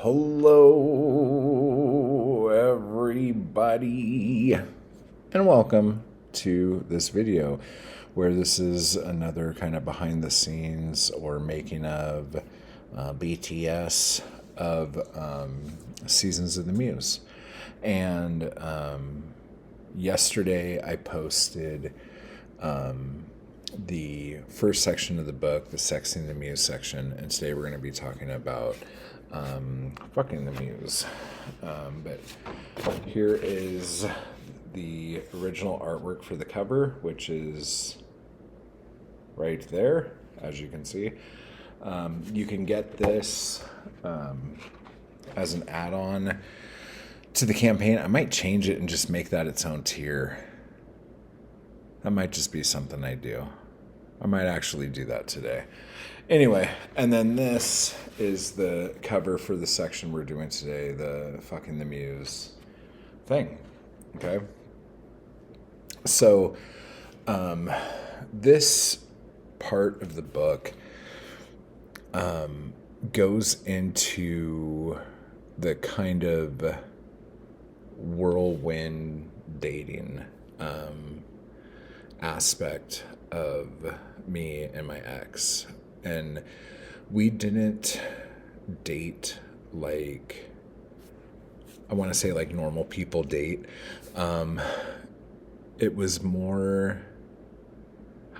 Hello, everybody, and welcome to this video where this is another kind of behind the scenes or making of BTS of Seasons of the Muse. And yesterday I posted the first section of the book, the Sexing the Muse section, and today we're going to be talking about fucking the Muse. But here is the original artwork for the cover, which is right there, as you can see. You can get this as an add-on to the campaign. I might change it and just make that its own tier. That might just be something I do. I might actually do that today. Anyway, and then this is the cover for the section we're doing today, the fucking the Muse thing. Okay? So, this part of the book goes into the kind of whirlwind dating aspect of me and my ex. And we didn't date like, I want to say like normal people date. It was more,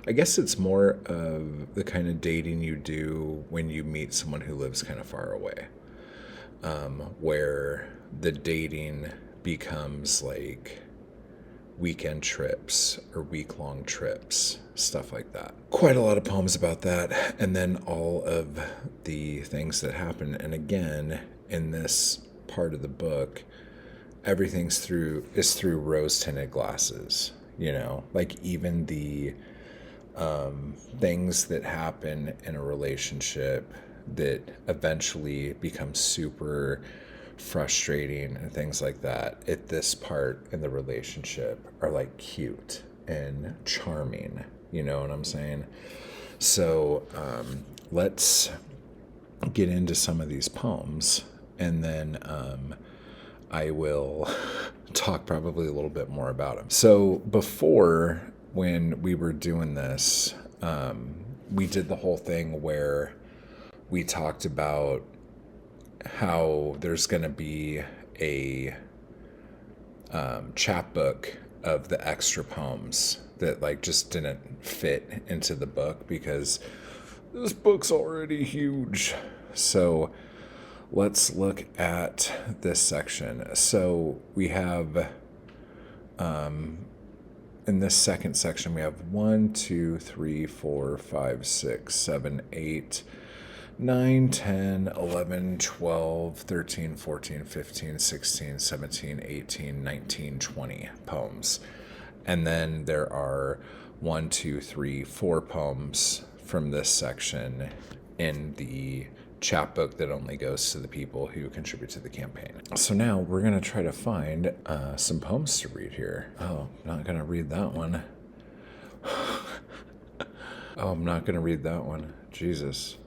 I guess it's more of the kind of dating you do when you meet someone who lives kind of far away, where the dating becomes like weekend trips or week-long trips, stuff like that. Quite a lot of poems about that, and then all of the things that happen. And again, in this part of the book, everything's through rose-tinted glasses, you know, like even the things that happen in a relationship that eventually become super frustrating and things like that at this part in the relationship are like cute and charming, you know what I'm saying? So let's get into some of these poems, and then I will talk probably a little bit more about them. So before, when we were doing this, we did the whole thing where we talked about how there's going to be a chapbook of the extra poems that like just didn't fit into the book because this book's already huge. So let's look at this section. So we have in this second section we have 1, 2, 3, 4, 5, 6, 7, 8, 9, 10, 11, 12, 13, 14, 15, 16, 17, 18, 19, 20 poems. And then there are 1, 2, 3, 4 poems from this section in the chapbook that only goes to the people who contribute to the campaign. So now we're going to try to find some poems to read here. Oh, not going to read that one. Oh, I'm not going to read that one. Jesus.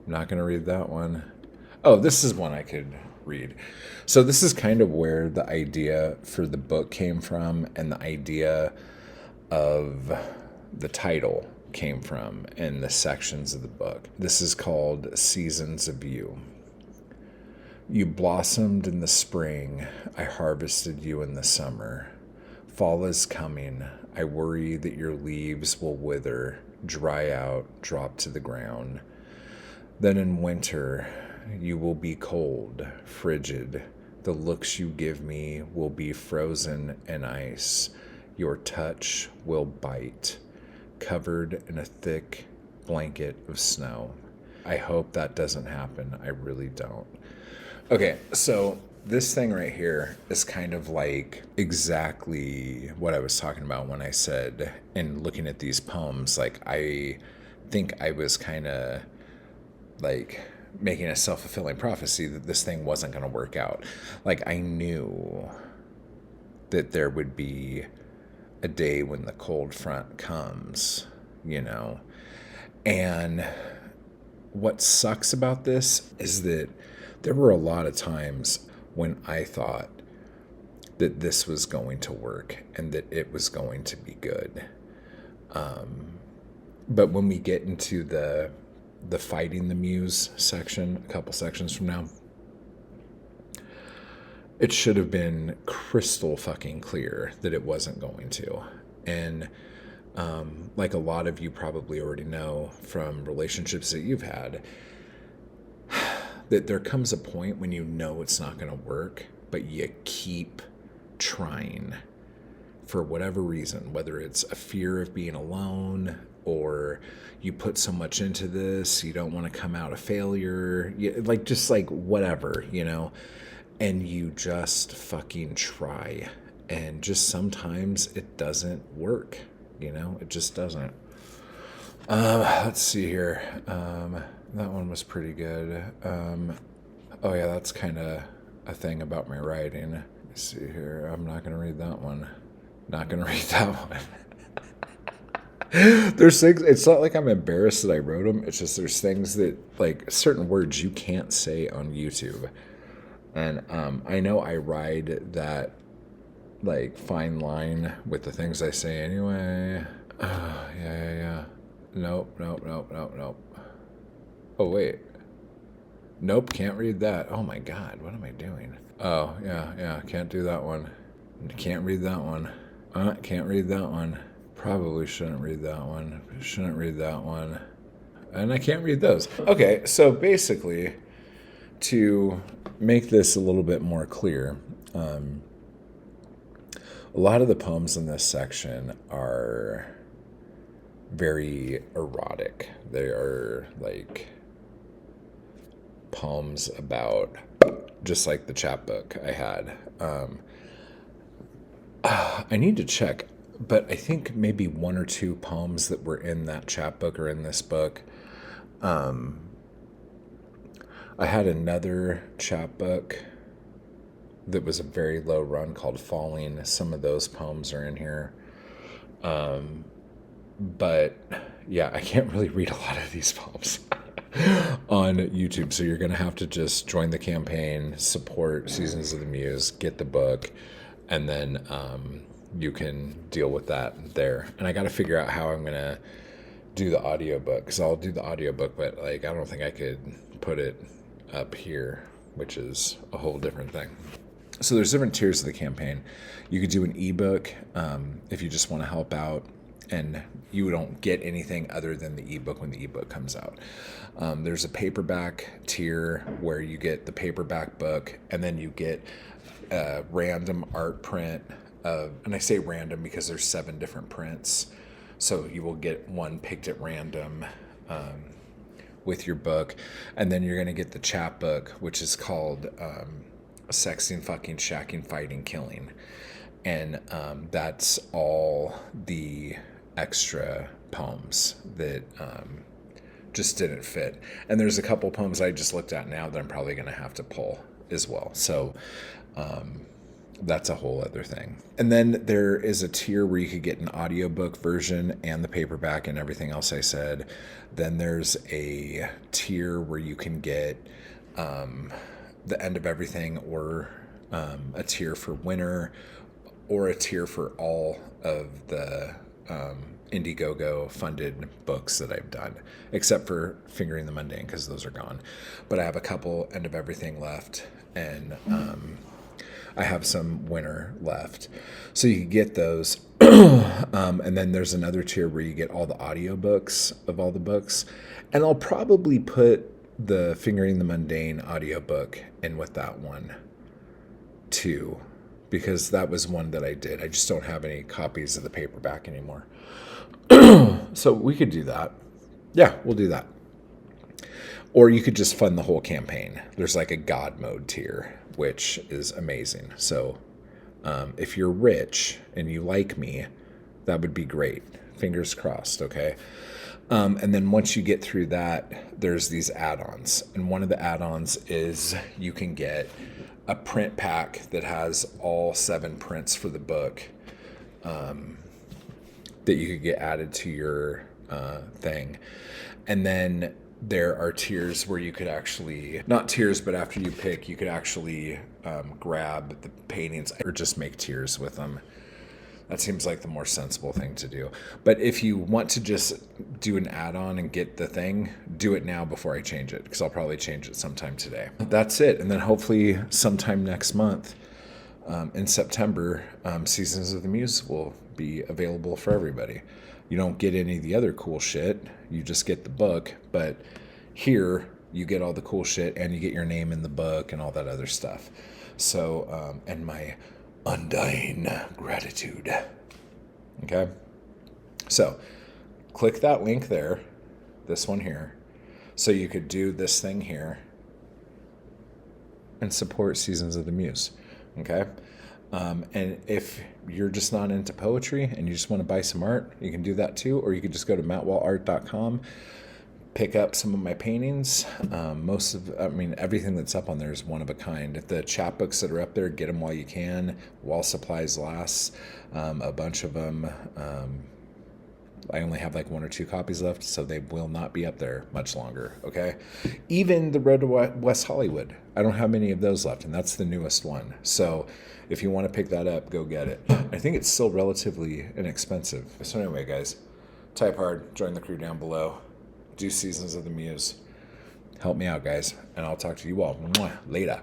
I'm not going to read that one. Oh, this is one I could read. So this is kind of where the idea for the book came from, and the idea of the title came from in the sections of the book. This is called Seasons of You. You blossomed in the spring. I harvested you in the summer. Fall is coming. I worry that your leaves will wither, dry out, drop to the ground. Then in winter, you will be cold, frigid. The looks you give me will be frozen in ice. Your touch will bite, covered in a thick blanket of snow. I hope that doesn't happen. I really don't. Okay, so this thing right here is kind of like exactly what I was talking about when I said, in looking at these poems, like I think I was kind of like making a self-fulfilling prophecy that this thing wasn't going to work out. Like I knew that there would be a day when the cold front comes, you know. And what sucks about this is that There were a lot of times when I thought that this was going to work and that it was going to be good. But when we get into the fighting the Muse section, a couple sections from now, it should have been crystal fucking clear that it wasn't going to. And like a lot of you probably already know from relationships that you've had, that there comes a point when you know it's not going to work, but you keep trying for whatever reason, whether it's a fear of being alone, or you put so much into this, you don't want to come out a failure, just like whatever, and you just fucking try. And just sometimes it doesn't work, it just doesn't. Let's see here. That one was pretty good. Oh yeah, that's kind of a thing about my writing. Let's see here. I'm not going to read that one. Not going to read that one. There's things, it's not like I'm embarrassed that I wrote them. It's just there's things that, like, certain words you can't say on YouTube. And I know I ride that, like, fine line with the things I say anyway. Yeah. Nope. Oh, wait. Nope, can't read that. Oh, my God, what am I doing? Oh, yeah, can't do that one. Can't read that one. Can't read that one. Probably shouldn't read that one. Shouldn't read that one. And I can't read those. Okay, so basically, to make this a little bit more clear, a lot of the poems in this section are very erotic. They are like poems about, just like the chapbook I had. I need to check, but I think maybe one or two poems that were in that chapbook are in this book. I had another chapbook that was a very low run called Falling. Some of those poems are in here. But yeah, I can't really read a lot of these poems on YouTube. So you're going to have to just join the campaign, support Seasons of the Muse, get the book, and then you can deal with that there. And I got to figure out how I'm going to do the audiobook, because I'll do the audiobook, but like I don't think I could put it up here, which is a whole different thing. So there's different tiers of the campaign. You could do an ebook if you just want to help out, and you don't get anything other than the ebook when the ebook comes out. There's a paperback tier where you get the paperback book, and then you get a random art print of, and I say random because there's 7 different prints. So you will get one picked at random with your book. And then you're going to get the chapbook, which is called Sexing, Fucking, Shacking, Fighting, Killing. And that's all the extra poems that just didn't fit. And there's a couple poems I just looked at now that I'm probably going to have to pull as well. So that's a whole other thing. And then there is a tier where you could get an audiobook version and the paperback and everything else I said. Then there's a tier where you can get the end of everything, or a tier for winter, or a tier for all of the Indiegogo funded books that I've done, except for Fingering the Mundane, because those are gone. But I have a couple end of everything left, and I have some winter left. So you can get those. And then there's another tier where you get all the audiobooks of all the books. And I'll probably put the Fingering the Mundane audiobook in with that one too, because that was one that I did. I just don't have any copies of the paperback anymore. So we could do that. Yeah, we'll do that. Or you could just fund the whole campaign. There's like a God mode tier, which is amazing. So if you're rich and you like me, that would be great. Fingers crossed, okay? And then once you get through that, there's these add-ons. And one of the add-ons is you can get a print pack that has all 7 prints for the book that you could get added to your thing. And then there are tiers where you could actually, not tiers, but after you pick, you could actually grab the paintings or just make tiers with them. That seems like the more sensible thing to do. But if you want to just do an add-on and get the thing, do it now before I change it, because I'll probably change it sometime today. That's it. And then hopefully sometime next month, in September, Seasons of the Muse will be available for everybody. You don't get any of the other cool shit. You just get the book. But here, you get all the cool shit, and you get your name in the book and all that other stuff. So, and my undying gratitude. Okay? So, click that link there, this one here, so you could do this thing here and support Seasons of the Muse. Okay? And if you're just not into poetry and you just want to buy some art, you can do that too, or you could just go to mattwallart.com, pick up some of my paintings. Everything that's up on there is one of a kind. The chapbooks that are up there, get them while you can, while supplies last. A bunch of them, I only have like 1 or 2 copies left, so they will not be up there much longer, okay? Even the Road to West Hollywood, I don't have many of those left, and that's the newest one. So if you want to pick that up, go get it. I think it's still relatively inexpensive. So anyway, guys, type hard, join the crew down below, do Seasons of the Muse. Help me out, guys, and I'll talk to you all later.